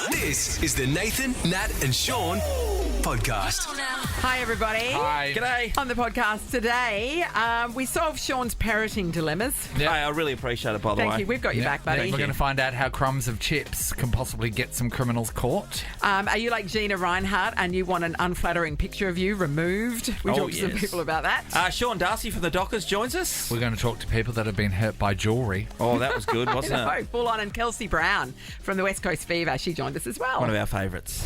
This is the Nathan, Nat and Shaun podcast. Hi, everybody. Hi. G'day. On the podcast today, we solved Shaun's parroting dilemmas. Hey, I really appreciate it, by the way. Thank you. We've got your back, buddy. We're going to find out how crumbs of chips can possibly get some criminals caught. Are you like Gina Reinhardt and you want an unflattering picture of you removed? We talked to some people about that. Sean Darcy from the Dockers joins us. We're going to talk to people that have been hurt by jewellery. Oh, that was good, wasn't it? No, full on. And Kelsey Brown from the West Coast Fever, she joined us as well. One of our favourites.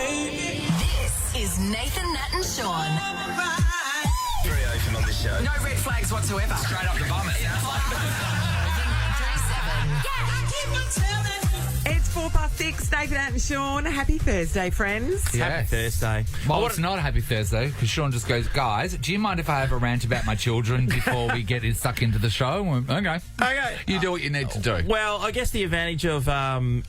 This is Nathan, Nat and Shaun. Very open on this show. No red flags whatsoever. Straight up the bum. It's 6:04, Nathan, Nat and Shaun. Happy Thursday, friends. Happy Thursday. Well, it's not a happy Thursday because Shaun just goes, guys, do you mind if I have a rant about my children before we get stuck into the show? Okay. You do what you need to do. Well, I guess the advantage of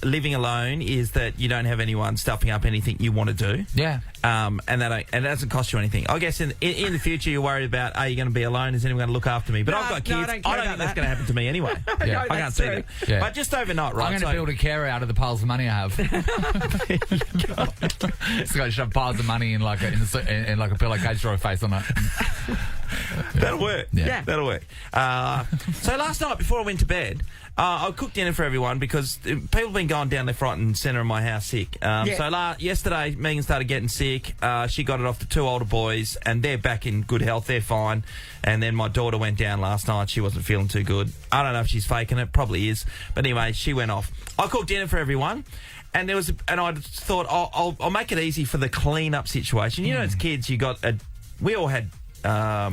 living alone is that you don't have anyone stuffing up anything you want to do. Yeah. And it doesn't cost you anything. I guess in the future you're worried about, are you going to be alone? Is anyone going to look after me? But I've got kids. I don't care think about that's that. going to happen to me anyway. Yeah. I can't see that. Yeah. But just overnight, right? I'm going to build a carer out of the piles of money I have. It's got to shove piles of money in like a pillowcase, draw a face on it. That'll work. Yeah. That'll work. So last night, before I went to bed, I cooked dinner for everyone because people have been going down left, right and centre of my house sick. So yesterday, Megan started getting sick. She got it off the two older boys, and they're back in good health. They're fine. And then my daughter went down last night. She wasn't feeling too good. I don't know if she's faking it. Probably is. But anyway, she went off. I cooked dinner for everyone. And I thought I'll make it easy for the clean-up situation. You know, as kids, we all had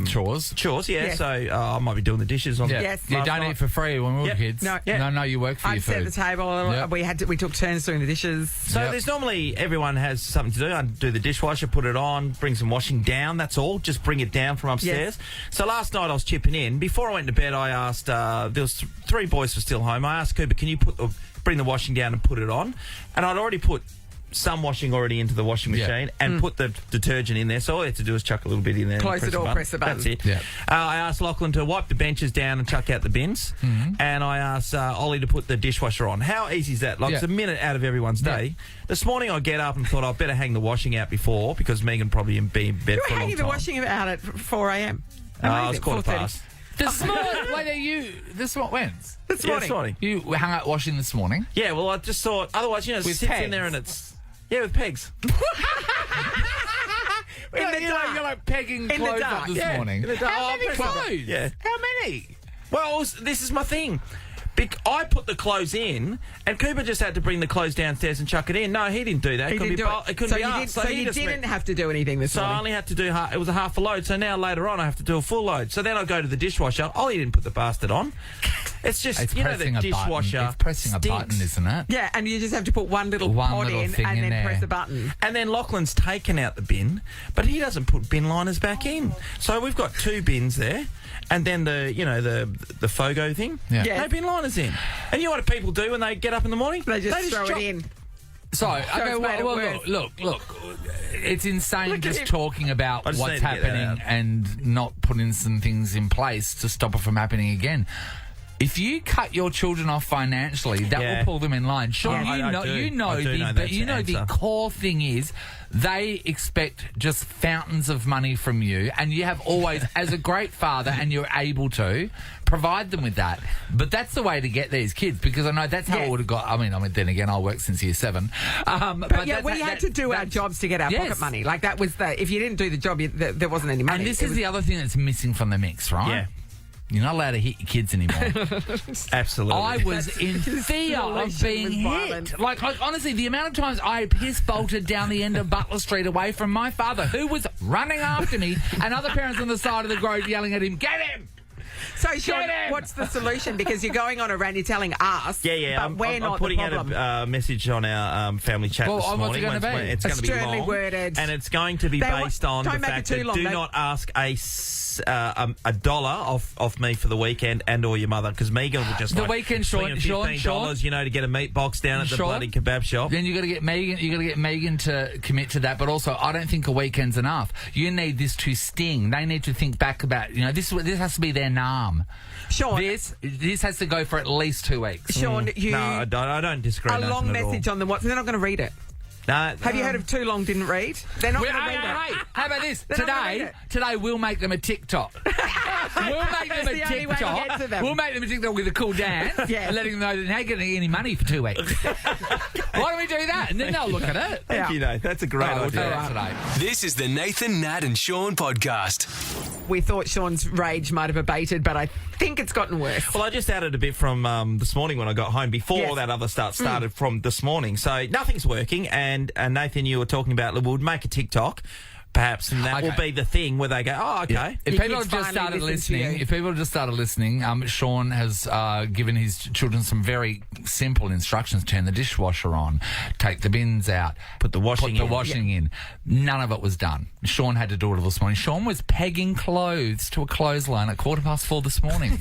chores, yeah. Yes. So I might be doing the dishes on. Yeah. Yes. You don't eat for free when we were kids. No. No, you work for your I'd set food. the table. Yep. We took turns doing the dishes. So there's normally everyone has something to do. I do the dishwasher, put it on, bring some washing down. That's all. Just bring it down from upstairs. Yes. So last night I was chipping in. Before I went to bed, I asked. There was three boys were still home. I asked Cooper, "Can you bring the washing down and put it on?" And I'd already put some washing already into the washing machine and put the detergent in there. So all you have to do is chuck a little bit in there. Close the door, press the button. That's it. Yeah. I asked Lachlan to wipe the benches down and chuck out the bins. And I asked Ollie to put the dishwasher on. How easy is that? It's a minute out of everyone's day. This morning I get up and thought I'd better hang the washing out before because Megan probably be in bed You for were a long hanging time. the washing out at 4 a.m. I was 4:15. This morning. This morning. You hung out washing this morning. Yeah, well, I just thought, otherwise, it With sits in pegs? there and it's... Yeah, with pegs. You're like pegging clothes dark. up this morning. in the dark. How Oh, many press up. clothes? Yeah. How many? Well, this is my thing. I put the clothes in, and Cooper just had to bring the clothes downstairs and chuck it in. No, he didn't do that. He It didn't do it. couldn't So be you us. did- so you didn't have to do anything this So I morning. only had to do it was a half a load. So now later on I have to do a full load. So then I go to the dishwasher. Ollie didn't put the bastard on. It's just, It's the pressing a dishwasher button. It's pressing a stinks. button, isn't it? Yeah, and you just have to put one little One pod little in thing and in then there. press a button. And then Lachlan's taken out the bin, but he doesn't put bin liners back in. So we've got two bins there, and then the Fogo thing. Yeah. Yeah. No bin liners in. And you know what people do when they get up in the morning? They just throw chop- it in. So, it's okay, made it well worse. look. It's insane Look at just him. talking about I just what's need to get that happening out. and not putting some things in place to stop it from happening again. If you cut your children off financially, that will pull them in line. Sure, Yeah. I do. you know I do know that's the the answer. core thing is they expect just fountains of money from you, and you have always, as a great father, and you're able to provide them with that. But that's the way to get these kids, because I know that's how I would have got. I mean, then again, I worked since year 7. But we had to do our jobs to get our pocket money. Like that was if you didn't do the job, there wasn't any money. And this is the other thing that's missing from the mix, right? Yeah. You're not allowed to hit your kids anymore. Absolutely. I was in fear of being hit. violent. Like, honestly, the amount of times I piss bolted down the end of Butler Street away from my father, who was running after me, and other parents on the side of the road yelling at him, "Get him!" So, Shaun, Get him! what's the solution? Because you're going on a rant, you're telling us. Yeah. But we're I'm not putting the out problem. a message on our family chat Well, this what's morning. it gonna be? It's going to be Sternly long, worded. and it's going to be They based on don't the make it fact too that long, do they- not ask a dollar off me for the weekend and or your mother, because Megan will just The weekend, Shaun, $15, you know, to get a meat box down at the Shaun? bloody kebab shop. Then you got to get Megan. You got to get Megan to commit to that. But also, I don't think a weekend's enough. You need this to sting. They need to think back about. This has to be their nah. mum. Shaun. This has to go for at least 2 weeks. Shaun, you... No, I don't disagree. A long message on the WhatsApp. They're not going to read it. No, Have you heard of too long didn't read? They're not going to read it. Hey, how about this? They're not gonna read Today we'll make them a TikTok. We'll make them a the only way to get to TikTok. them. We'll make them a TikTok with a cool dance. Yeah. And letting them know that they're not getting any money for 2 weeks. Why don't we do that? And then they'll look at it. Thank you, Nate. That's a great We'll do idea. that today. This is the Nathan, Nat and Shaun podcast. We thought Shaun's rage might have abated, but I think it's gotten worse. Well, I just added a bit from this morning when I got home before all that other stuff started from this morning. So nothing's working. And Nathan, you were talking about we'll make a TikTok, perhaps, and that will be the thing where they go, oh, okay. Yeah. If Your people kids have just finally started listen to listening, you. if people have just started listening, Shaun has given his children some very simple instructions: turn the dishwasher on, take the bins out, Put the washing in. None of it was done. Shaun had to do it all this morning. Shaun was pegging clothes to a clothesline at 4:15 this morning.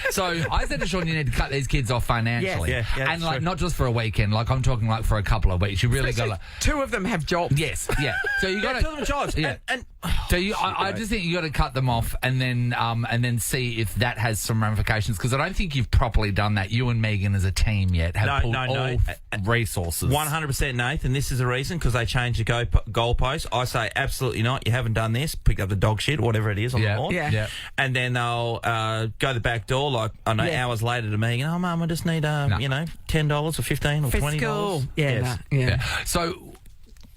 So I said to Shaun, you need to cut these kids off financially, Yeah, and like true. not just for a weekend. Like I'm talking like for a couple of weeks. You really got to. Two of them have jobs. Yes, yeah. So you got Yeah, tell them jobs. Yeah. And So I just think you got to cut them off and then see if that has some ramifications, because I don't think you've properly done that. You and Megan as a team yet have pulled all resources. 100%, Nathan. This is the reason, because they changed the goalpost. I say absolutely not. You haven't done this. Pick up the dog shit, whatever it is on the lawn. Yeah. And then they'll go the back door, like, I know, hours later to Megan. Oh, Mum, I just need, $10 or $15 or For $20. school. Yes. Yeah. So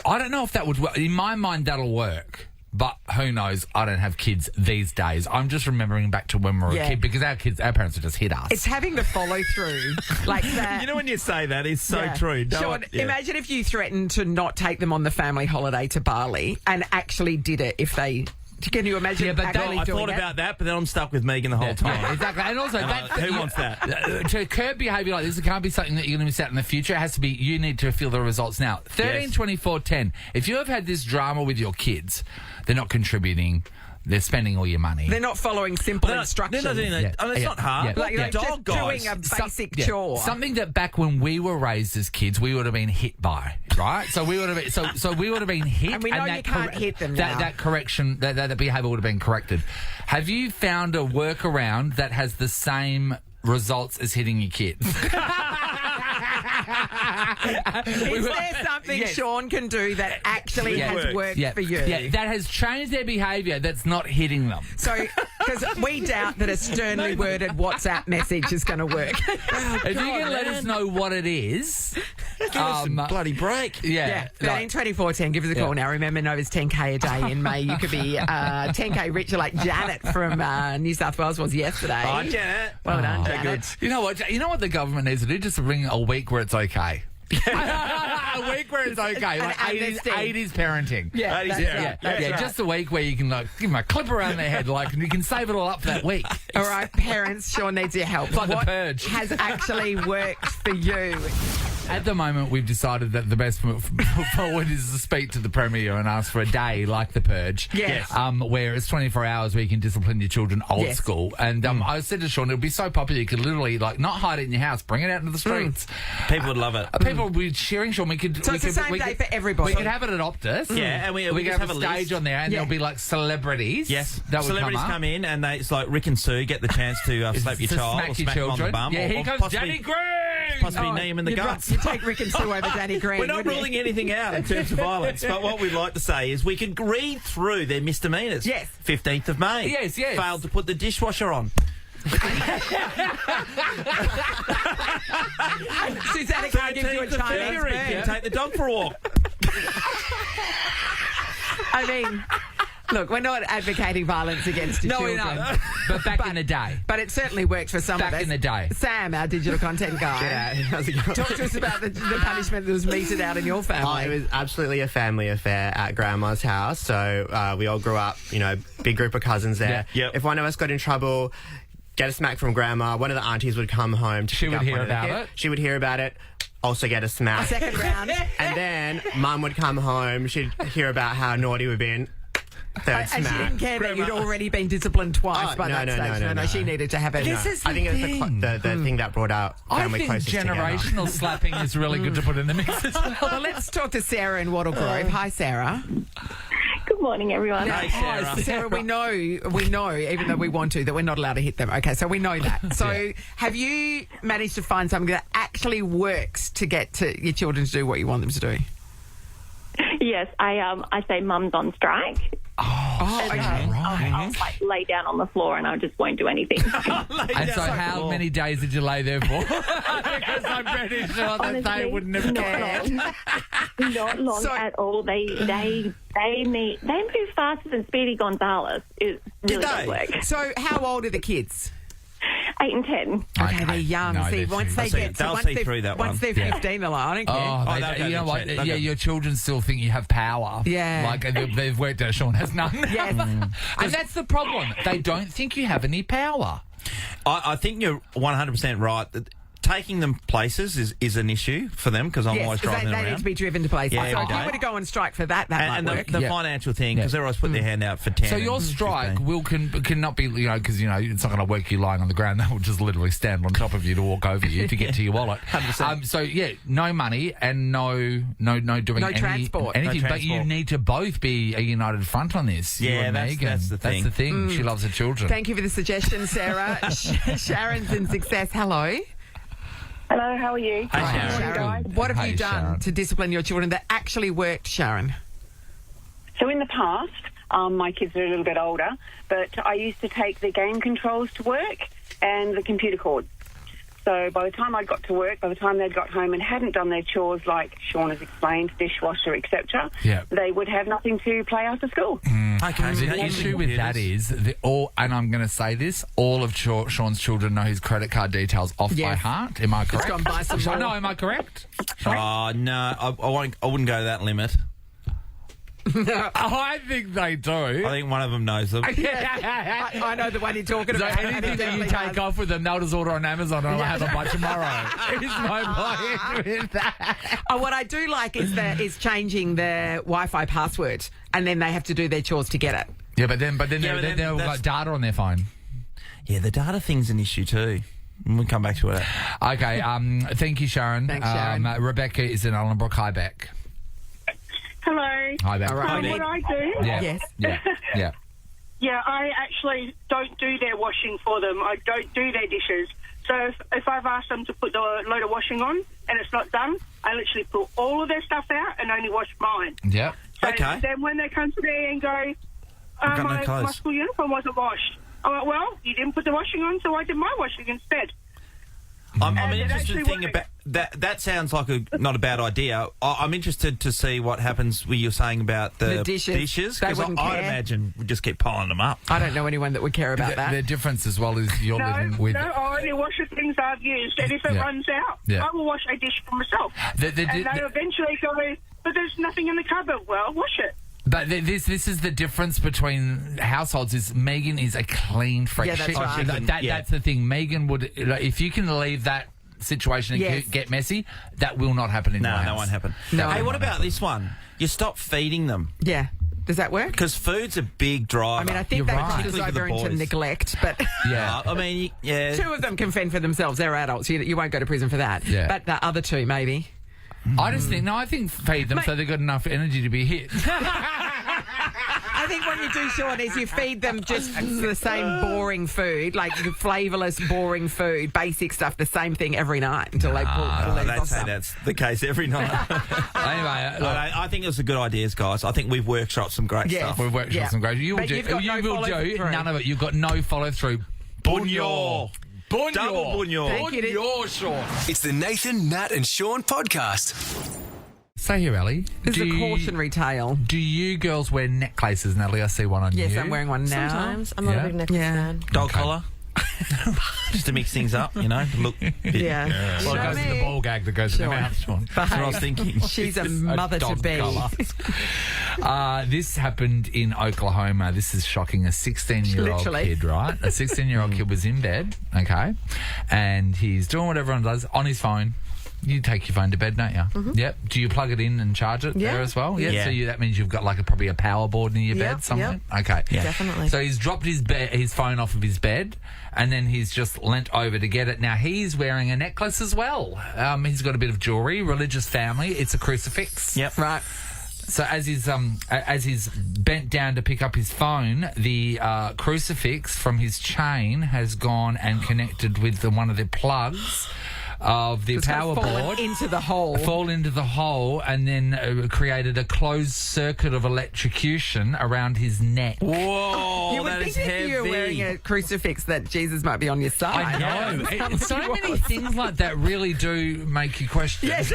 I don't know if that would work. In my mind, that'll work. But who knows? I don't have kids these days. I'm just remembering back to when we were a kid, because our parents would just hit us. It's having the follow through like that. You know, when you say that, it's so true. Shaun, imagine if you threatened to not take them on the family holiday to Bali and actually did it if they... Can you imagine? Yeah, but actually I doing thought it? about that, but then I'm stuck with Megan the whole time. Yeah, exactly. And also, Who wants that? To curb behaviour like this, it can't be something that you're going to miss out in the future. It has to be, you need to feel the results now. 13, Yes. 24, 10. If you have had this drama with your kids, they're not contributing. They're spending all your money. They're not following simple instructions. They're not doing that. Yeah. I mean, it's Yeah. not hard. Yeah. Like, Like just dog guys. doing a basic Yeah. chore. Something that back when we were raised as kids, we would have been hit by, right? So we would have been, so we would have been hit, And we know that you can't hit them now. That correction, that behaviour would have been corrected. Have you found a workaround that has the same results as hitting your kids? Is there something Shaun can do that actually has worked for you? Yeah, that has changed their behaviour that's not hitting them. So, because we doubt that a sternly worded WhatsApp message is going to work. If you can let us know what it is. Give us some bloody break. Yeah, 13, 24, 10. Give us a call now. Remember, Nova's 10K a day in May. You could be 10K richer like Janet from New South Wales was yesterday. Oh, Janet. Well done, Janet. You know what? You know what the government needs to do? Just bring a week where it's okay. A week where it's okay. Like 80s parenting. Yeah, that's right. That's right. Just a week where you can like give them a clip around their head, like, and you can save it all up for that week. All right, parents, Shaun needs your help. It's like what the purge. has actually worked for you? At the moment, we've decided that the best move forward is to speak to the Premier and ask for a day like the Purge. Yes. Where it's 24 hours where you can discipline your children old school. And I said to Shaun, it would be so popular you could literally like not hide it in your house, bring it out into the streets. People would love it. People would be cheering, Shaun. So it's the same day for everybody. We could have it at Optus. Yeah, and we could just have a stage list. on there, and Yeah. there'll be like celebrities. Yes, that would celebrities come in and it's like Rick and Sue get the chance to slap your to child smack or your smack them on the children. bum. Yeah, or here comes possibly, Danny Green. Possibly knee him in the you'd guts. You take Rick and Sue over Danny Green. We're not wouldn't you? ruling anything out in terms of violence, but what we'd like to say is we can read through their misdemeanours. Yes. 15th of May. Yes. Failed to put the dishwasher on. Susanna can't give you a 13th of Chinese February. bird. Can take the dog for a walk. I mean, look, we're not advocating violence against your children. No, we're not. But back in the day. But it certainly worked for some of us. Back in the day. Sam, our digital content guy. How's it going? Talk to us about the punishment that was meted out in your Oh, family. it was absolutely a family affair at Grandma's house. So we all grew up, big group of cousins there. Yeah. Yep. If one of us got in trouble, get a smack from Grandma, one of the aunties would come home to She pick would up hear one of the about kids. it. She would hear about it, also get a smack. Second round. And then Mum would come home, she'd hear about how naughty we've been. Third And she smack. didn't care that you'd already been disciplined twice Oh, by that no, stage. no. She needed to have it. This is I think it was thing. the thing that brought our I family think closest generational together. slapping is really good to put in the mix as well. Well, let's talk to Sarah in Wattle Grove. Hi, Sarah. Good morning, everyone. Hey, Sarah. Sarah, we know, even though we want to, that we're not allowed to hit them. Okay, so we know that. So have you managed to find something that actually works to get to your children to do what you want them to do? Yes, I say mum's on strike. Okay. I'll like lay down on the floor and I just won't do anything. And so how many days did you lay there for? Because I'm pretty sure that they wouldn't have cared. Not long at all. They move faster than Speedy Gonzales. It really does work. So how old are the kids? 8 and 10. Okay, they're young. No, see, they're once they too- get they'll once see they're- through that once one. they're 15, they're like, I don't care. Oh, they'll go you know to what? check. They'll Yeah, go. your children still think you have power. Yeah. Like they've worked out Shaun has none. Yes. And that's the problem. They don't think you have any power. I think you're 100% right. That taking them places is an issue for them because I'm Yes, always 'cause driving they them need around. to be driven to places. Yeah, so every if you day. were to go on strike for that and might work. the financial thing, because they're always putting their hand out for 10. So your and strike 15. cannot be, because it's not going to work you lying on the ground. They will just literally stand on top of you to walk over you to get to your wallet. 100%. So no money and no doing any, transport. anything. No But you transport. need to both be a united front on this. You Yeah, and that's- Megan. that's the thing. That's the thing. She loves her children. Thank you for the suggestion, Sarah. Sharon's in Success. Hello. Hello, how are you? Hey, Sharon. Sharon, what have Hey, you done Sharon. to discipline your children that actually worked, Sharon? So in the past, my kids are a little bit older, but I used to take the game controls to work and the computer cord. So by the time I got to work, by the time they'd got home and hadn't done their chores like Shaun has explained, dishwasher, etc., Yeah. they would have nothing to play after school. Okay, so The that issue uses with that computers. is, and I'm going to say this, all of Shaun's children know his credit card details off by Yes. heart. Am I correct? Go and buy some more. No, am I correct? Oh, no, I wouldn't go to that limit. I think they do. I think one of them knows them. I know the one you're talking So about. anything that you take off with them, they'll just order on Amazon and I'll have it by tomorrow. Is my point with that. What I do like is changing their Wi-Fi password, and then they have to do their chores to get it. Yeah, but then Yeah, but they've then got data on their phone. Yeah, the data thing's an issue too. We'll come back to it. Okay, thank you, Sharon. Thanks, Sharon. Rebecca is in Ellenbrook. Hi, Beck. Hello. Hi, Beck. All right. What I do, Yeah. Yes. Yeah. yeah, I actually don't do their washing for them. I don't do their dishes. So if I've asked them to put the load of washing on and it's not done, I literally pull all of their stuff out and only wash mine. Yeah. So Okay. then when they come to me and go, got no my clothes." school uniform wasn't washed. I'm like, well, you didn't put the washing on, so I did my washing instead. I'm And it interested actually thing works. about that. That sounds like not a bad idea. I'm interested to see what happens when you're saying about the dishes. They because wouldn't I'd care. imagine we just keep piling them up. I don't know anyone that would care about The that. difference as well is you're No, living with... I only wash the things I've used, and if it Yeah. runs out, Yeah. I will wash a dish for myself. The- and they eventually go, but there's nothing in the cupboard. Well, wash it. But this is the difference between households. Is Megan is a clean freak. Yeah, that's right. That's the thing. Megan would, if you can leave that situation and Yes. get messy, that will not happen in No, my house. that won't happen. No. Hey, That what won't about this one? You stop feeding them Yeah. Does that work? because food's a big driver. I mean, I think You're that right. crosses Particularly for over the into boys. neglect, but Yeah. I mean, yeah. two of them can fend for themselves. They're adults. You won't go to prison for that. Yeah. But the other two, maybe. I just think I think feed them so they've got enough energy to be hit. I think what you do, Shaun, is you feed them just the same boring food, like flavourless, boring food, basic stuff, the same thing every night until they pull their They'd socks say up. that's the case every night. Anyway, look, I think it was a good ideas, guys. I think we've workshopped some great Yes. stuff. we've worked Yeah. on some great. You will But do. you've got You no will follow do through. none of it. You've got no follow through. Bunyor. Bunyor. Double bunyor. Thank you. Bunyor, Shaun. It's the Nathan, Nat, and Shaun podcast. Say here, Ellie. This is do a you- cautionary tale. Do you girls wear necklaces, Natalie? I see one on you. Yes, I'm wearing one now. Sometimes. I'm not Yeah. a big necklace Yeah. fan. Dog collar. Just to mix things up, look. Yeah. Well, it You know goes in me. the ball gag that goes in Sure. the mouth, Shaun. That's what I was thinking. She's a mother to dog be. colour. This happened in Oklahoma. This is shocking. A 16-year-old Literally. kid, right? A 16-year-old kid was in bed, okay, and he's doing what everyone does on his phone. You take your phone to bed, don't you? Yep. Do you plug it in and charge it Yeah. there as well? Yeah. So that means you've got probably a power board in your Yep, bed somewhere? yep. Okay. Definitely. So he's dropped his phone off of his bed, and then he's just leant over to get it. Now, he's wearing a necklace as well. He's got a bit of jewellery, religious family. It's a crucifix. Yep. Right. So as he's bent down to pick up his phone, the crucifix from his chain has gone and connected with one of the plugs of the power board into the hole. Fall into the hole, and then created a closed circuit of electrocution around his neck. Whoa, You would that think is if heavy. you were wearing a crucifix that Jesus might be on your side. I know. So many things like that really do make you question. Yes.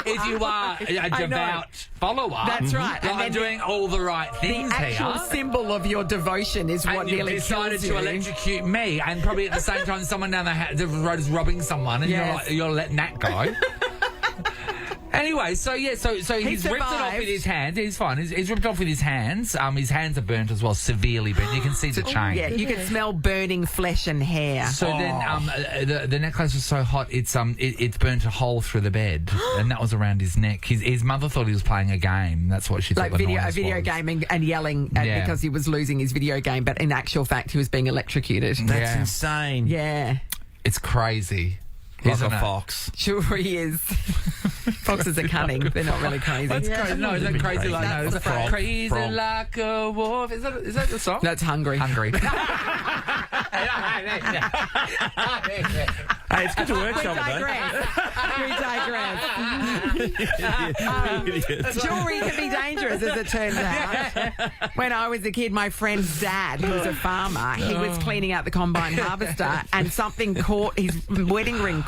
If you are a devout follower, That's right. you're And then doing all the right The things actual here. symbol of your devotion is what And you nearly decided kills you. to electrocute me, and probably at the same time someone down the road is robbing someone, and Yes. you're letting that go. Anyway, so he's ripped it off survived. with his hands. He's fine. He's ripped off with his hands. His hands are burnt as well, severely burnt. You can see the chain. Yeah, you can smell burning flesh and hair. So then, the necklace was so hot, it's burnt a hole through the bed, and that was around his neck. His mother thought he was playing a game. That's what she thought. Like the a noise video was. game and yelling Yeah. because he was losing his video game, but in actual fact, he was being electrocuted. That's insane. Yeah. It's crazy. Like Isn't a it? fox. Sure he is. Foxes are cunning. They're not really crazy. That's crazy. No, is that crazy like That's no? the frog. Crazy Frog. like a wolf. Is that the song? That's hungry. Hungry. Hey, it's good to work, We Shaun, though. digress. Jewelry can be dangerous, as it turns out. When I was a kid, my friend's dad, who was a farmer, he was cleaning out the combine harvester, and something caught his wedding ring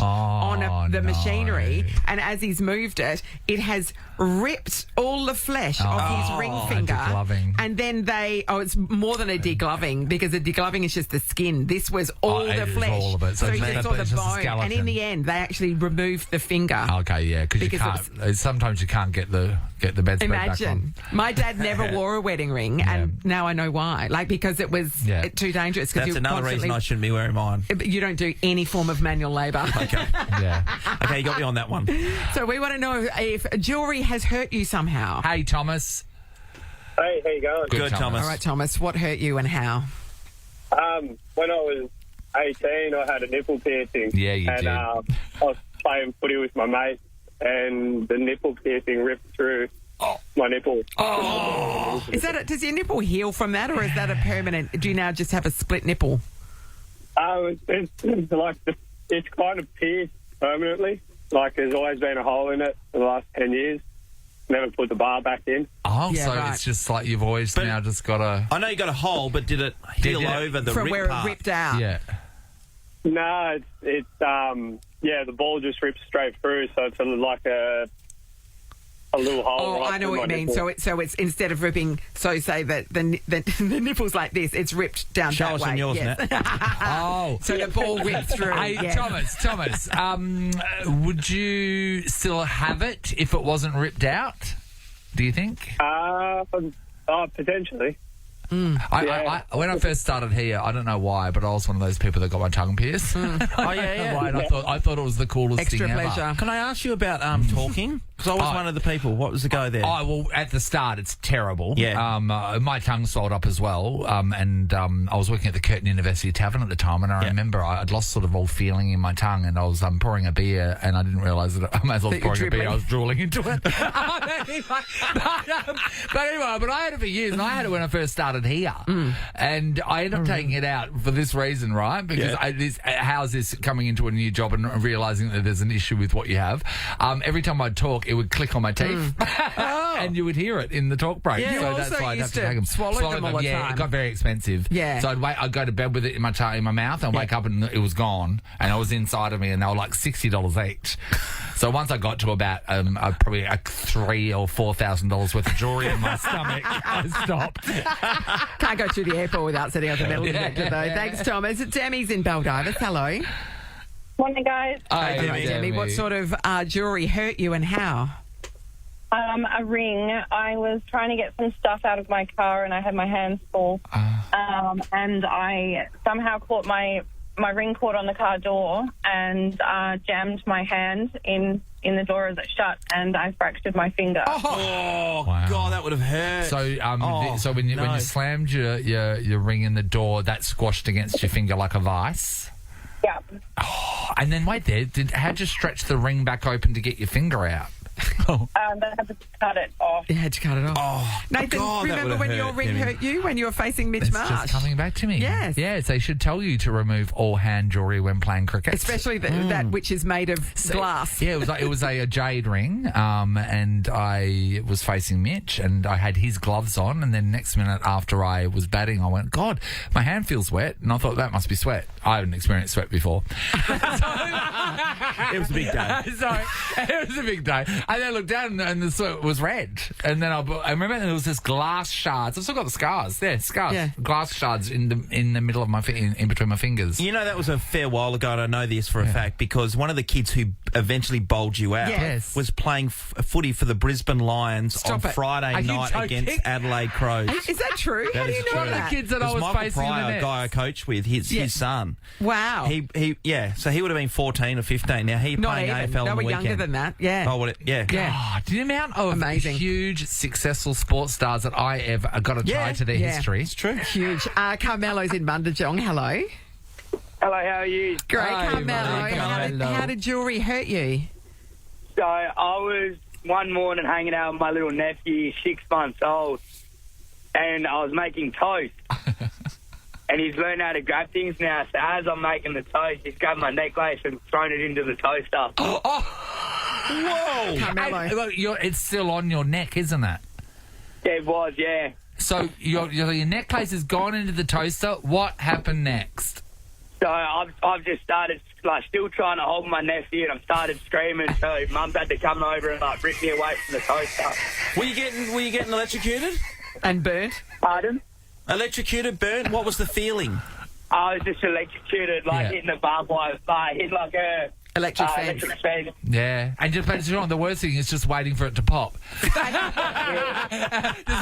on the machinery, and as he's moved it, it has ripped all the flesh off his ring finger. degloving. And then it's more than a degloving, because a degloving is just the skin. This was all it the is flesh. all of it. So he it's just saw the just a bone. skeleton. And in the end, they actually removed the finger. Okay, yeah, because you Because can't. Sometimes you can't get the bedspread back on. Imagine. My dad never wore a wedding ring, and now I know why. Like, because it was too dangerous. That's another reason I shouldn't be wearing mine. You don't do any form of manual labour. Okay. Yeah. Okay, you got me on that one. So we want to know if jewellery has hurt you somehow. Hey, Thomas. Hey, how you going? Good, Thomas. All right, Thomas, what hurt you and how? When I was 18, I had a nipple piercing. Yeah, you did. I was playing footy with my mate, and the nipple piercing ripped through my nipple. Does your nipple heal from that, or is that a permanent? Do you now just have a split nipple? It's kind of pierced permanently. Like, there's always been a hole in it for the last 10 years. Never put the bar back in. Oh, Yeah, so right. it's just like you've always now just got a... I know you got a hole, but did it heal over the From rip where part? it ripped out. Yeah. No, the ball just rips straight through, so it's like a little hole. Oh, right I know through what my you mean. nipple. So it's instead of ripping, so say that the nipple's like this, it's ripped down Show that us way. on yours, yes. Nat. Oh. So the ball ripped through. Hey, yeah. Thomas, would you still have it if it wasn't ripped out? Do you think? Potentially. When I first started here, I don't know why, but I was one of those people that got my tongue pierced. Oh, yeah. And I thought it was the coolest Extra thing pleasure. ever. Can I ask you about talking? Because I was one of the people. What was the go there? Oh, well, at the start, it's terrible. Yeah. My tongue swelled up as well. I was working at the Curtin University Tavern at the time, and I remember I'd lost sort of all feeling in my tongue, and I was pouring a beer, and I didn't realise that as I was pouring a beer, I was drooling into it. But I had it for years, and I had it when I first started here. And I ended up taking it out for this reason, right? Because how's this coming into a new job and realising that there's an issue with what you have? Every time I'd talk, it would click on my teeth, and you would hear it in the talk break. Yeah, so you that's also why I'd have used to to take them. swallow them all the Yeah, time. it got very expensive. Yeah. So I'd go to bed with it in my mouth, and wake up and it was gone, and it was inside of me, and they were like $60 each. So once I got to about probably $3,000 or $4,000 worth of jewellery in my stomach, I stopped. Can't go through the airport without setting up a metal detector, though. Thanks, Thomas. Demi's in Baldivis. Hello. Morning, guys. Hey, Demi, what sort of jewellery hurt you and how? A ring. I was trying to get some stuff out of my car, and I had my hands full. And I somehow caught my ring caught on the car door and jammed my hand in the door as it shut, and I fractured my finger. Oh, Wow. God, that would have hurt. So when you slammed your ring in the door, that squashed against your finger like a vice. Yeah. Oh, and then wait there, how'd you stretch the ring back open to get your finger out? They had to cut it off. You had to cut it off. Oh, Nathan, God, that remember would've when your ring hurt you when you were facing Mitch It's Marsh? just coming back to me. Yes. Yes, they should tell you to remove all hand jewellery when playing cricket. Especially that which is made of glass. Yeah, it was a jade ring, and I was facing Mitch, and I had his gloves on, and then next minute after I was batting, I went, God, my hand feels wet, and I thought that must be sweat. I hadn't experienced sweat before. It was a big day. So it was a big day. And then I looked down and the sweat was red. And then I remember there was this glass shards. I've still got the scars. Yeah, scars. Yeah. Glass shards in the middle of my in between my fingers. You know, that was a fair while ago, and I know this for a fact because one of the kids who eventually bowled you out was playing footy for the Brisbane Lions on Friday night against Adelaide Crows. Is that true? How do you know that? The kids that I was Michael facing Pryor, in the a guy I coached with, his son. Wow. So he would have been 14 or 15. Now he Not playing even. AFL They on were the younger weekend. than that. Yeah. Oh, what? Yeah. God, do you know the amount of huge, successful sports stars that I ever got to tie to their history? It's true. Huge. Carmelo's in Bundajong. Hello. Hello, how are you? Great, Hi, Carmelo. Carmelo. How did jewellery hurt you? So I was one morning hanging out with my little nephew, 6 months old, and I was making toast. And he's learned how to grab things now. So as I'm making the toast, he's grabbed my necklace and thrown it into the toaster. Whoa! Carmelo. And, look, it's still on your neck, isn't it? Yeah, it was, yeah. So your necklace has gone into the toaster. What happened next? So I've just started, still trying to hold my nephew, and I've started screaming, so Mum's had to come over and, rip me away from the toaster. Were you getting electrocuted? And burnt? Pardon? Electrocuted, burnt? What was the feeling? I was just electrocuted, hitting the barbed wire, hitting like a... Electric fence. Yeah, and the worst thing is just waiting for it to pop. Just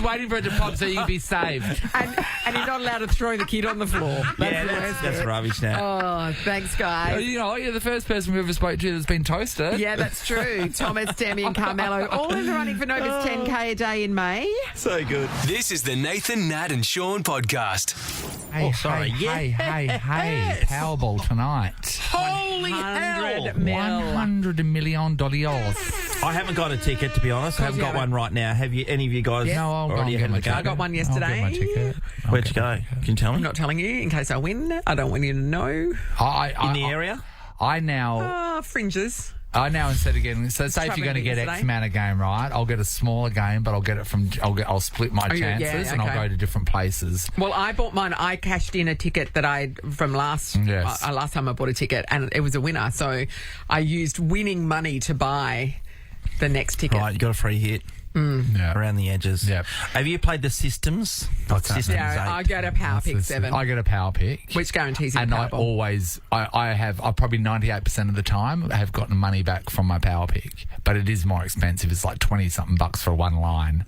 waiting for it to pop so you can be saved. And you're not allowed to throw the kid on the floor. That's rubbish now. Oh, thanks, guys. You know, you're the first person we ever spoke to that's been toasted. Yeah, that's true. Thomas, Demi and Carmelo, all in the running for Nova's 10K a day in May. So good. This is the Nathan, Nat and Shaun podcast. Hey, sorry. Hey, Powerball tonight. Holy hell! $100 million. I haven't got a ticket, to be honest. I haven't got one right now. Have you? Any of you guys No, I'll already get had my a go? ticket. I got one I'll yesterday. get my ticket. Where'd you go? Can you tell me? I'm not telling you in case I win. I don't want you to know. In the area? I now... Fringes. I now instead of getting say if you're going to get X yesterday. amount of game, right? I'll get a smaller game, but I'll get it from I'll split my chances and I'll go to different places. Well, I bought mine. I cashed in a ticket that from last time I bought a ticket, and it was a winner. So I used winning money to buy the next ticket. Right, you got a free hit. Around the edges. Yep. Have you played the Systems? What's that? Systems Yeah, I get a Power Pick 7. I get a Power Pick, which guarantees you and the I Powerball. always I probably 98% of the time have gotten money back from my Power Pick, but it is more expensive. It's like $20-something for one line.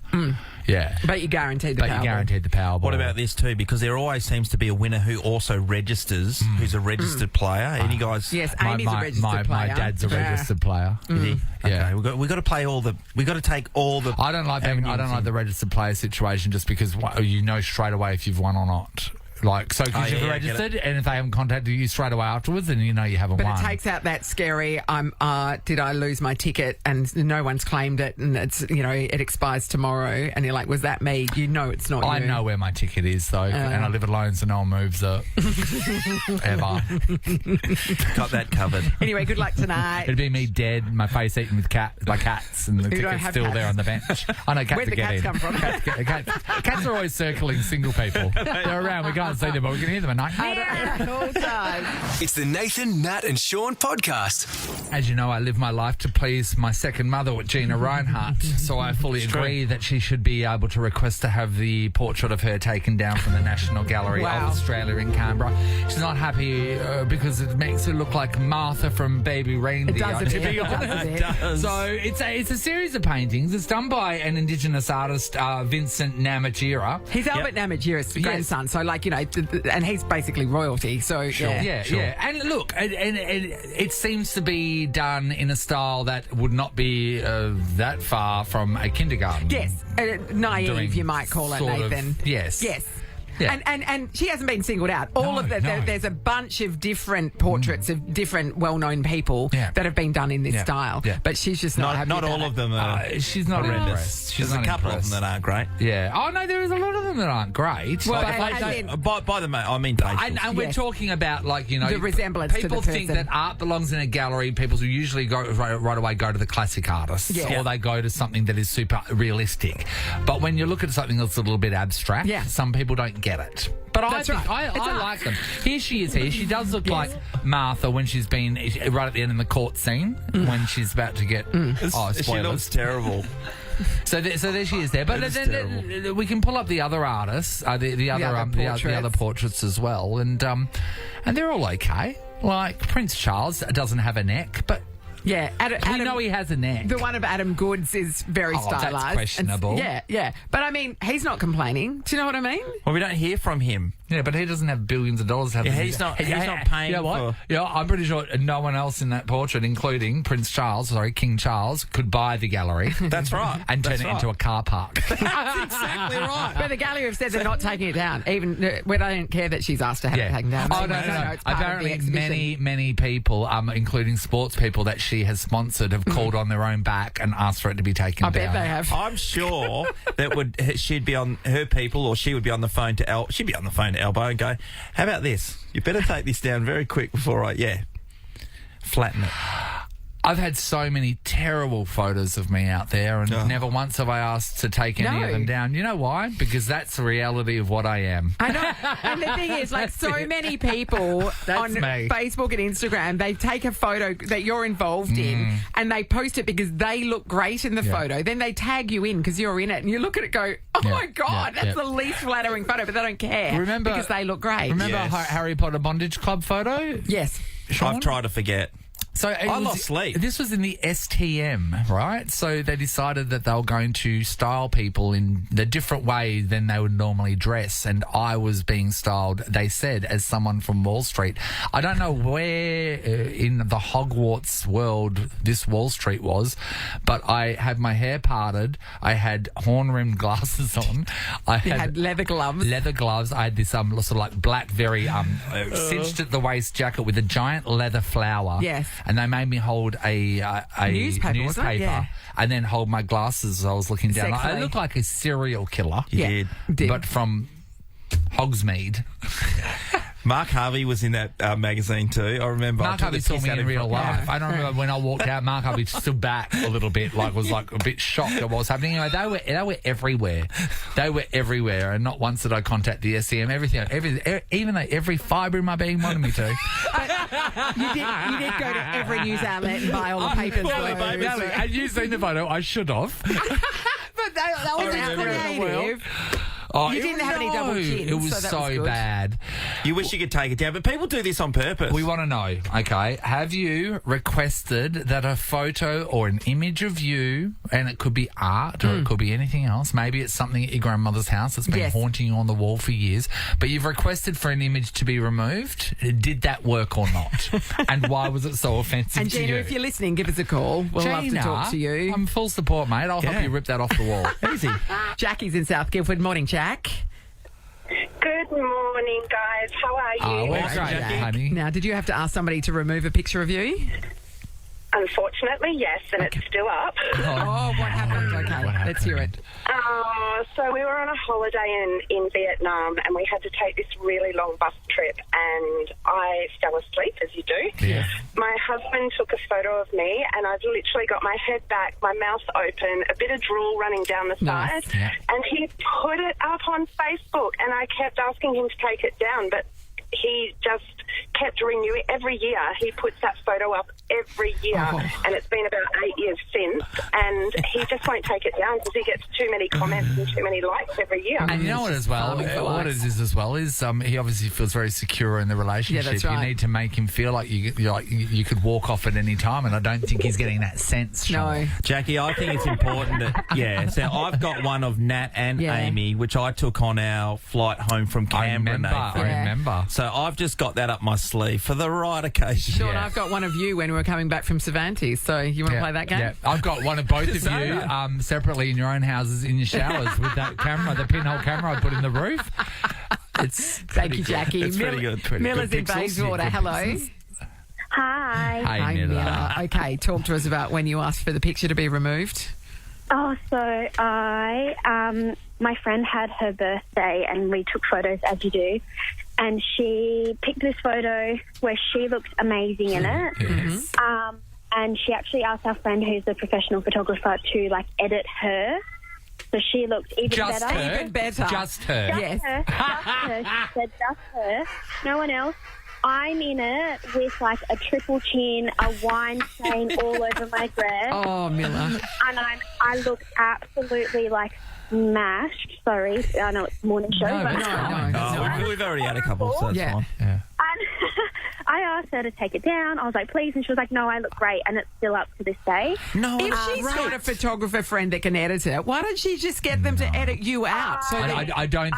Yeah, but you guaranteed the Powerball. You guaranteed the Powerball. What about this too? Because there always seems to be a winner who also registers, who's a registered player. Any guys? Yes, Amy's a registered player. My dad's a registered player. Is he? Yeah. Okay, we got to play all the. We got to take all the. I don't like the registered player situation just because you know straight away if you've won or not. Like, so because you've registered, and if they haven't contacted you straight away afterwards, then you know you haven't won. But it takes out that scary, did I lose my ticket and no one's claimed it and it's, it expires tomorrow and you're like, was that me? You know it's not you. I know where my ticket is, though, and I live alone, so no one moves it. Ever. Got that covered. Anyway, good luck tonight. It'd be me dead, my face eaten by cats, and the ticket's still there on the bench. I know cats Where'd the cats come from? Cats are always circling single people. They're around, we can't see them, but we can hear them at night. All time. It's the Nathan, Nat and Shaun podcast. As you know, I live my life to please my second mother, Gina Reinhardt, so I fully agree that she should be able to request to have the portrait of her taken down from the National Gallery of Australia in Canberra. She's not happy because it makes her look like Martha from Baby Reindeer. It does, to be honest. It does. So it's a series of paintings. It's done by an Indigenous artist, Vincent Namatjira. He's Albert Namatjira's grandson, so and he's basically royalty. So Yeah. And look, it seems to be done in a style that would not be that far from a kindergarten. Yes, naive, you might call it, Nathan. Yes. Yeah. And she hasn't been singled out. There's a bunch of different portraits of different well-known people that have been done in this style. Yeah. But she's just not happy Not about all it. of them are. She's not impressed. There's a couple of them that aren't great. Yeah. Oh, no, there is a lot of them that aren't great. Well, By the I mean faithful. And we're talking about, like, you know... The resemblance to the people think person. that art belongs in a gallery. People usually go right away go to the classic artists. Yeah. Or they go to something that is super realistic. But when you look at something that's a little bit abstract, some people don't get it. But I like them. Here she is here. She does look like Martha when she's been right at the end in the court scene when she's about to get... spoilers. She looks terrible. So there she is there. But then we can pull up the other artists, the other portraits as well, and they're all okay. Like Prince Charles doesn't have a neck, but yeah, we know he has a neck. The one of Adam Goodes is very stylized. That's questionable. Yeah. But I mean, he's not complaining. Do you know what I mean? Well, we don't hear from him. Yeah, but he doesn't have billions of dollars. He's not paying. You know what? For... Yeah, I'm pretty sure no one else in that portrait, including King Charles, could buy the gallery. That's right. And turn it into a car park. That's exactly right. But the gallery have said they're not taking it down, even when they don't care that she's asked to have it taken down. Oh, no. It's part Apparently, of the exhibition. many people, including sports people that she has sponsored, have called on their own back and asked for it to be taken down. I bet they have. I'm sure that she'd be on her people, or she would be on the phone to she'd be on the phone to Elbow and go, "How about this? You better take this down very quick before I flatten it." I've had so many terrible photos of me out there, and never once have I asked to take any of them down. You know why? Because that's the reality of what I am. I know. And the thing is, like, so many people on Facebook and Instagram, they take a photo that you're involved in and they post it because they look great in the photo. Then they tag you in because you're in it, and you look at it and go, oh my God, that's the least flattering photo, but they don't care because they look great. Remember Harry Potter Bondage Club photo? Yes. Shaun? I've tried to forget. So I lost sleep. This was in the STM, right? So they decided that they were going to style people in the different way than they would normally dress, and I was being styled, they said, as someone from Wall Street. I don't know where in the Hogwarts world this Wall Street was, but I had my hair parted, I had horn-rimmed glasses on, I had leather gloves. I had this sort of like black, very cinched at the waist jacket with a giant leather flower. Yes. And they made me hold a newspaper and then hold my glasses as I was looking down. I looked like a serial killer. You did. But from Hogsmeade. Mark Harvey was in that magazine too. I remember. Mark Harvey saw me in real life. I don't remember when I walked out. Mark Harvey stood back a little bit, was like a bit shocked at what was happening. Anyway, they were everywhere. They were everywhere, and not once did I contact the SCM. Even though every fibre in my being wanted me to. You did go to every news outlet and buy all the papers. And you've seen the photo. I should have. But that was creative. Oh, you didn't have any double chins. It was so bad. You wish you could take it down, but people do this on purpose. We want to know, okay, have you requested that a photo or an image of you, and it could be art or it could be anything else, maybe it's something at your grandmother's house that's been haunting you on the wall for years, but you've requested for an image to be removed? Did that work or not? And why was it so offensive and to Gina, you? if you're listening, give us a call. We'll love to talk to you. I'm full support, mate. I'll help you rip that off the wall. Easy. Jackie's in South Guildford. Morning, Jack. Good morning, guys. How are you? Oh, we're great, honey. Now, did you have to ask somebody to remove a picture of you? Unfortunately, yes, and it's still up. Oh, what happened? Okay, let's hear it. So we were on a holiday in Vietnam, and we had to take this really long bus trip, and I fell asleep, as you do. Yeah. My husband took a photo of me, and I'd literally got my head back, my mouth open, a bit of drool running down the side, and he put it up on Facebook, and I kept asking him to take it down, but he just kept renewing. Every year he puts that photo up every year, and it's been about 8 years since, and he just won't take it down because he gets too many comments and too many likes every year. And you know what as well, what it is as well is he obviously feels very secure in the relationship. Yeah, that's right. You need to make him feel like you could walk off at any time, and I don't think he's getting that sense, Shaun. No. Jackie, I think it's important that, so I've got one of Nat and Amy, which I took on our flight home from Canberra. I remember. So I've just got that up my sleeve for the right occasion. Sean, I've got one of you when we were coming back from Cervantes, so you want to play that game? Yeah, I've got one of both of you separately in your own houses in your showers with that camera, the pinhole camera I put in the roof. It's Thank you, Jackie. It's pretty good. Miller's in Good pixels. Bayswater. Yeah, good Hello. pixels. Hi. Hey, Miller. Miller. Okay, talk to us about when you asked for the picture to be removed. Oh, so my friend had her birthday and we took photos as you do. And she picked this photo where she looked amazing in it. Yes. And she actually asked our friend who's a professional photographer to, edit her. So she looked even Just better. her? Even better. Just her. Yes. Her, just her. She said just her. No one else. I'm in it with a triple chin, a wine stain all over my dress. Oh, Miller. And I look absolutely smashed. Sorry, I know it's a morning show. No, but it's fine. We've already had a couple, so that's Yeah. fine. Yeah. And I asked her to take it down. I was like, please. And she was like, no, I look great. And it's still up to this day. No, If she's got a photographer friend that can edit it, why don't she just get them to edit you out? So that I don't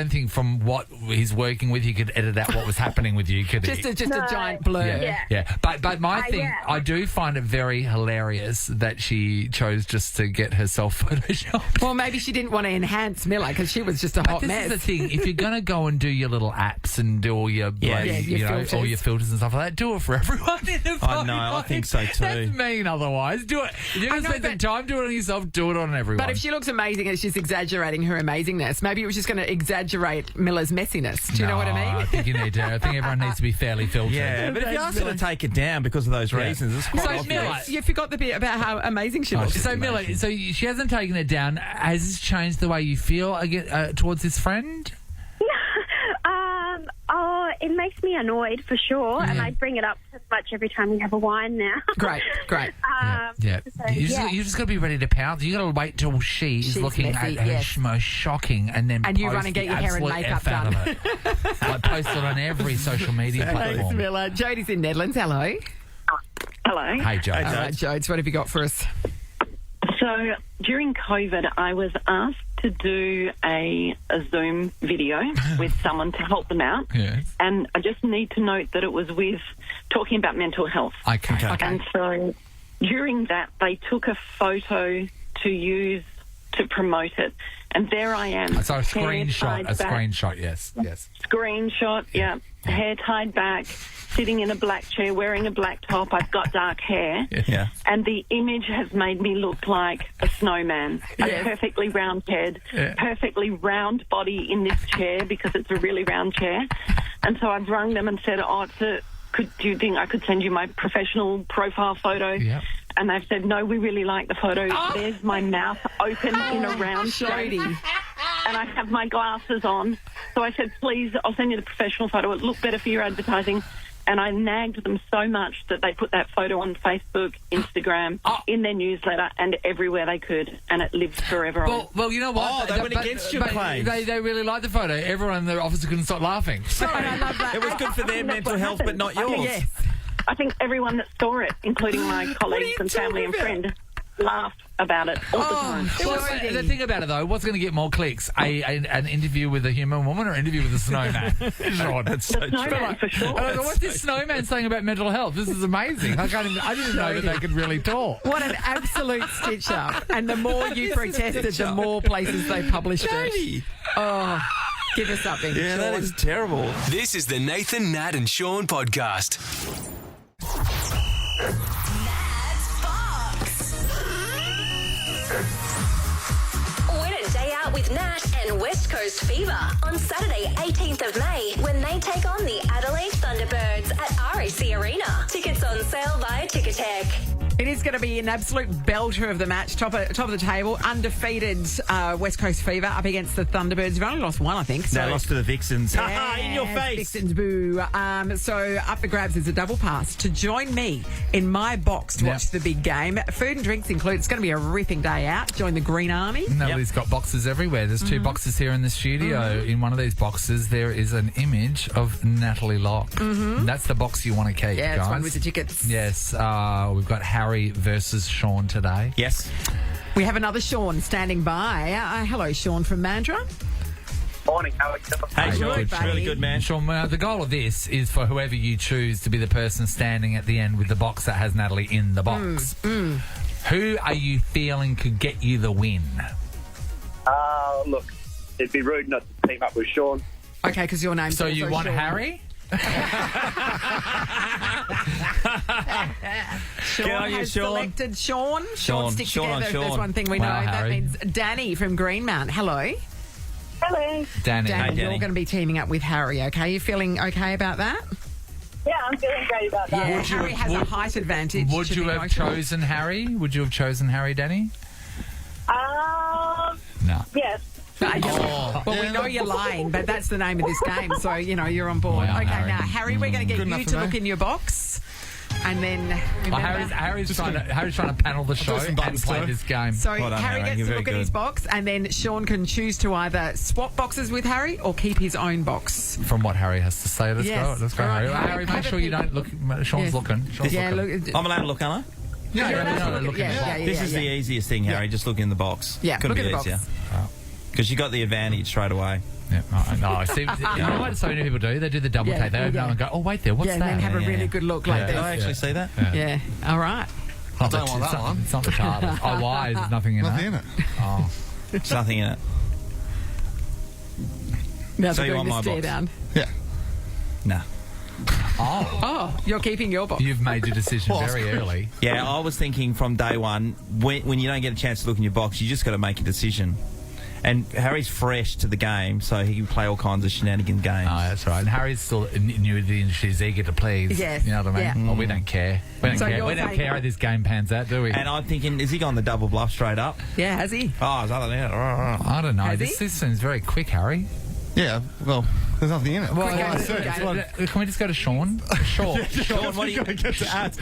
think from what he's working with, he could edit out what was happening with you. Could just he? a giant blur. Yeah. But my thing, yeah. I do find it very hilarious that she chose just to get herself photoshopped. Well, maybe she didn't want to enhance Miller because she was just a hot This mess. is the thing. If you're going to go and do your little apps and do all your, your filters. all your filters and stuff like that, do it for everyone in the I know, I think so too. That's mean otherwise. Do it. If you're going to spend some time doing it on yourself, do it on everyone. But if she looks amazing and she's exaggerating her amazingness, maybe it was just going to exaggerate Miller's messiness. Do you know what I mean? I think you need to. I think everyone needs to be fairly filtered. Yeah, but if you asked her to take it down because of those reasons, it's quite So, obvious. Miller, you forgot the bit about how amazing she looks. So, Miller, so she hasn't taken it down. Has this changed the way you feel towards this friend? It makes me annoyed for sure. And I bring it up pretty much every time we have a wine now. Great. Yeah. So, You just got to be ready to pounce. You got to wait till she's looking messy, at her yes. most shocking, and then And you post run and get the your hair and absolute makeup F out of done. it. Post it on every social media Thanks, platform. Miller. Jodie's in Netherlands. Hello. Hello. Hey, Joe. All right, Jodes, what have you got for us? So during COVID, I was asked to do a Zoom video with someone to help them out. Yes. And I just need to note that it was with talking about mental health. Okay. And so during that, they took a photo to use to promote it. And there I am. So a screenshot. Yes. Screenshot, yeah. Hair tied back, sitting in a black chair, wearing a black top. I've got dark hair. Yeah. And the image has made me look like a snowman. A perfectly round head, perfectly round body in this chair because it's a really round chair. And so I've rung them and said, do you think I could send you my professional profile photo? Yeah. And they've said, no, we really like the photo. There's my mouth open in a round shape. And I have my glasses on. So I said, please, I'll send you the professional photo. It'll look better for your advertising. And I nagged them so much that they put that photo on Facebook, Instagram, in their newsletter, and everywhere they could. And it lives forever on. Well, you know what? Oh, they went against your claims. They really liked the photo. Everyone in the office couldn't stop laughing. I love that. It was good for their mental health, but not yours. Yes. I think everyone that saw it, including my colleagues and family and friends, laughed about it all the time. Well, the thing about it, though, what's going to get more clicks? An interview with a human woman or an interview with a snowman? Sean, that's so Snowman, for sure. What's this snowman saying about mental health? This is amazing. I didn't know that they could really talk. What an absolute stitch up. And the more you protested, the more places they published it. Oh, give us something. Yeah, Sean. that is terrible. This is the Nathan, Nat and Shaun podcast. Win a day out with Nat and West Coast Fever on Saturday, 18th of May, when they take on the Adelaide Thunderbirds at RAC Arena. Tickets on sale via Ticketek. It is going to be an absolute belter of the match, top of the table, undefeated West Coast Fever up against the Thunderbirds. You've only lost one, I think. So. They lost to the Vixens. Yeah, In your face. Vixens, boo. So up the grabs is a double pass to join me in my box to watch the big game. Food and drinks included. It's going to be a ripping day out. Join the Green Army. Nobody's got boxes everywhere. There's two boxes here in the studio. In one of these boxes, there is an image of Natalie Locke. That's the box you want to keep, Yeah, guys. it's one with the tickets. Yes. We've got Harry versus Shaun today. Yes. We have another Shaun standing by. Hello, Shaun from Mandurah. Morning, how are you? Hey, Good, George. Really good, man. Shaun, the goal of this is for whoever you choose to be the person standing at the end with the box that has Natalie in the box. Who are you feeling could get you the win? Look, it'd be rude not to team up with Shaun. Okay, because your name's So also you want Shaun. Harry? Sean Good on you, has Shaun. selected Shaun. Shaun, Stick Shaun on together. If there's Shaun. one thing we Wow, know. That Harry. means Danny from Greenmount. Hello. Hello. Danny. Danny, you're Danny. going to be teaming up with Harry, okay? You feeling okay about that? Yeah, I'm feeling great about that. Yeah, Would you- Harry has a would- height advantage. Would to you be have emotional. chosen Harry? Would you have chosen Harry, Danny? No. Yes. Well, we know you're lying, but that's the name of this game, so, you're on board. Wow, okay, Harry. now, Harry, we're going to get Good you enough to for look me. in your box, and then... remember- Harry's trying to panel the show some and buttons play too. this game. So Well done, Harry Harry. gets You're to very look at his good. box, and then Shaun can choose to either swap boxes with Harry or keep his own box. From what Harry has to say, let's Yes. go. Let's go, All right, Harry. Harry, Harry, have make a sure you peek. don't look. Sean's Yes. looking. Sean's Yeah, looking. look. I'm allowed to look, aren't I? No, you're allowed to allowed to look look at- in the yeah, box. yeah, This is the easiest thing, Harry. Just look in the box. Yeah, Couldn't look be at the easier. box. Because you got the advantage straight away. Yeah, no, see, you know what so many people do? They do the double Yeah, take. They open yeah. up and go, oh, wait there, what's Yeah, and that? then have a Yeah, really yeah. good look like Yeah. Did this. I actually see that? Yeah. All right. I don't want that one. It's not the TARDIS. Oh, why? There's nothing in Nothing it. in it. Oh. There's nothing in it. Now So they're you doing want the my stare box? down. Yeah. Nah. Oh, you're keeping your box. You've made your decision very early. Yeah, I was thinking from day one, when you don't get a chance to look in your box, you just got to make a decision. And Harry's fresh to the game, so he can play all kinds of shenanigan games. Oh, that's right. And Harry's still new to the industry. He's eager to please. Yes, You know what I mean? yeah. Well, we don't care. We don't So care. you're We don't saying- care how this game pans out, do we? And I'm thinking, is he gone the double bluff straight up? Yeah, has he? Oh, is that it? I don't know. Has This he? seems very quick, Harry. Yeah, well, there's nothing in it. Well, Okay, can we just go to Shaun? Shaun, What do you get to add?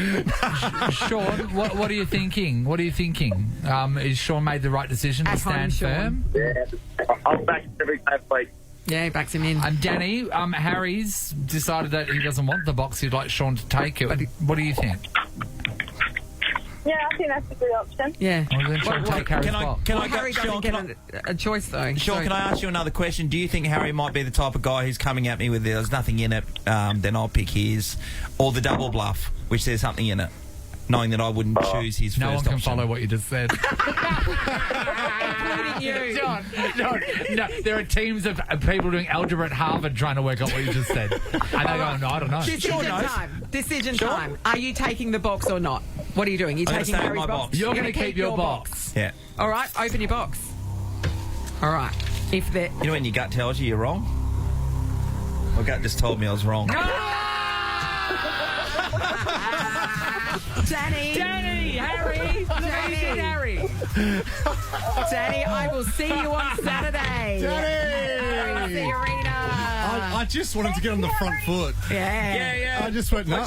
Shaun, what are you thinking? What are you thinking? Is Shaun made the right decision to At home, stand Shaun. firm? Yeah, I'll back every day of the week. Yeah, he backs him in. Danny, Harry's decided that he doesn't want the box. He'd like Shaun to take it. What do you think? Yeah, I think that's a good option. Yeah. Well, then Shaun take Harry's Can I, box. can Well, I go, Harry doesn't Shaun, get can I, a choice, though. Shaun, So- can I ask you another question? Do you think Harry might be the type of guy who's coming at me with there's nothing in it, then I'll pick his, or the double bluff, which there's something in it, knowing that I wouldn't choose his No one first can option? follow what you just said. Including you. John, no, there are teams of people doing algebra at Harvard trying to work out what you just said. And they go, no, I don't know. Decision time. Decision time. Are you taking the box or not? What are you doing? Are you I'm gonna taking stay in Harry's my box? box. You're going to keep your box. Yeah. All right, open your box. All right. If there... You know when your gut tells you you're wrong? My gut just told me I was wrong. Danny! Harry! Danny! Danny, I will see you on Saturday. Danny! The arena. I just wanted to get on the front foot. Yeah. I just went, no.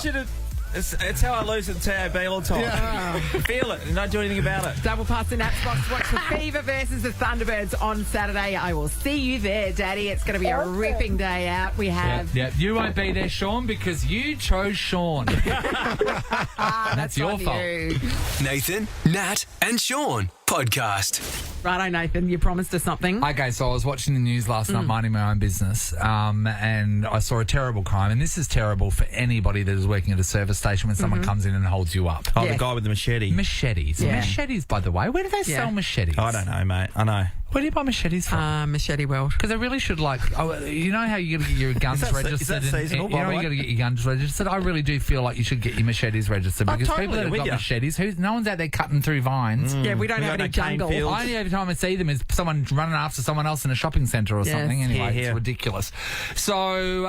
It's how I lose at TAB all the time. Yeah. Feel it and don't do anything about it. Double pass the Nats box. Watch the Fever versus the Thunderbirds on Saturday. I will see you there, Daddy. It's going to be a ripping day out. We have... Yeah, you won't be there, Shaun, because you chose Shaun. That's your on fault. you. Nathan, Nat, and Shaun podcast. Righto, Nathan. You promised us something. Okay, so I was watching the news last night, minding my own business, and I saw a terrible crime. And this is terrible for anybody that is working at a service station when someone comes in and holds you up. Oh, Yeah. the guy with the machete. Machetes. Yeah. Machetes, by the way. Where do they sell machetes? I don't know, mate. I know. Where do you buy machetes from? Machete World. Because they really should, you know how you got to get your guns Is that registered? seasonal, you by know the you way? got to get your guns registered? I really do feel like you should get your machetes registered because totally, people that have with got you. machetes, no one's out there cutting through vines. Yeah, we don't We have got any no cane jungle. fields. Only every time I see them is someone running after someone else in a shopping centre or Yes. something. Anyway, Here. it's ridiculous. So,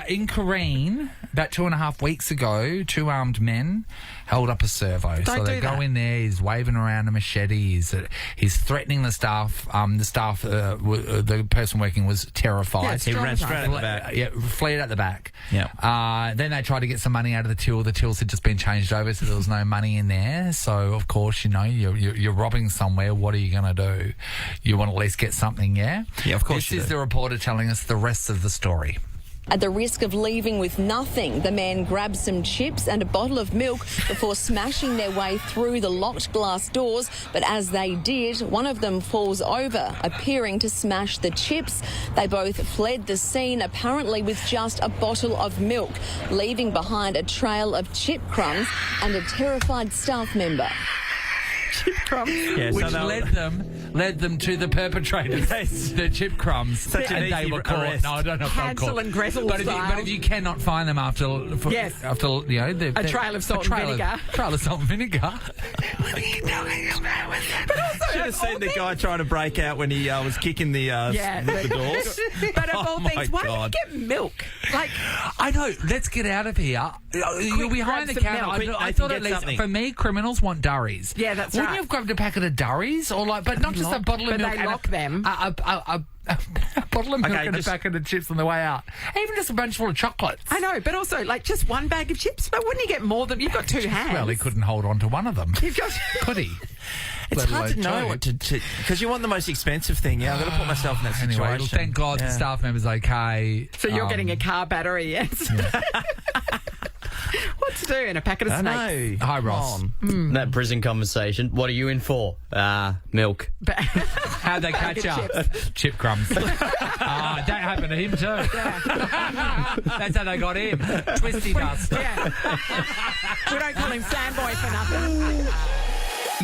in Kareen, about 2.5 weeks ago, 2 armed men held up a servo. Don't so they do go that. in there, he's waving around a machete, he's threatening the staff. The person working was terrified. He ran straight at the back. Yeah, fled at the back. Yeah. Then they tried to get some money out of the till. The tills had just been changed over, so there was no money in there. So, of course, you're robbing somewhere. What are you going to do? You want to at least get something, yeah? Yeah, of course This you is do. the reporter telling us the rest of the story. At the risk of leaving with nothing, the man grabbed some chips and a bottle of milk before smashing their way through the locked glass doors. But as they did, one of them falls over, appearing to smash the chips. They both fled the scene, apparently with just a bottle of milk, leaving behind a trail of chip crumbs and a terrified staff member. chip crumbs. Yeah, Which so led them to the perpetrators, the chip crumbs. Such an and they easy were caught. arrest. No, I don't know if they were Hansel caught. and Gretel but style. if you cannot find them after Yes. a trail of salt and vinegar. Trail of salt and vinegar. Should have seen the guy trying to break out when he was kicking the doors. But of all my things, why God. don't you get milk? Like, I know. Let's get out of here. You're behind the grab some counter. milk. I Quick, thought Nathan, at get least something. for me, criminals want durries. Yeah, that's Wouldn't right. you have grabbed a packet of durries, or like, but not just a bottle of But milk? they and lock them. A bottle of milk Okay, and just- a packet of chips on the way out. Even just a bunch full of chocolates. I know, but also, like, just one bag of chips? But wouldn't you get more than... You've got two hands. Well, he couldn't hold on to one of them. You've got... Could he? It's Let hard to alone know two. what to because you want the most expensive thing. Yeah, I've got to put myself in that situation. Anyway, well, thank God the staff member's okay. So you're getting a car battery, yes? What to do in a packet of I snakes? know. Hi, Ross. That prison conversation. What are you in for? Milk. How'd they catch up? Chip crumbs. That happened to him too. That's how they got him. Twisty dust. Yeah. We don't call him Sandboy for nothing.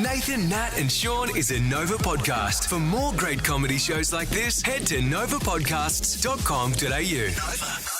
Nathan, Nat and Shaun is a Nova podcast. For more great comedy shows like this, head to novapodcasts.com.au. Nova.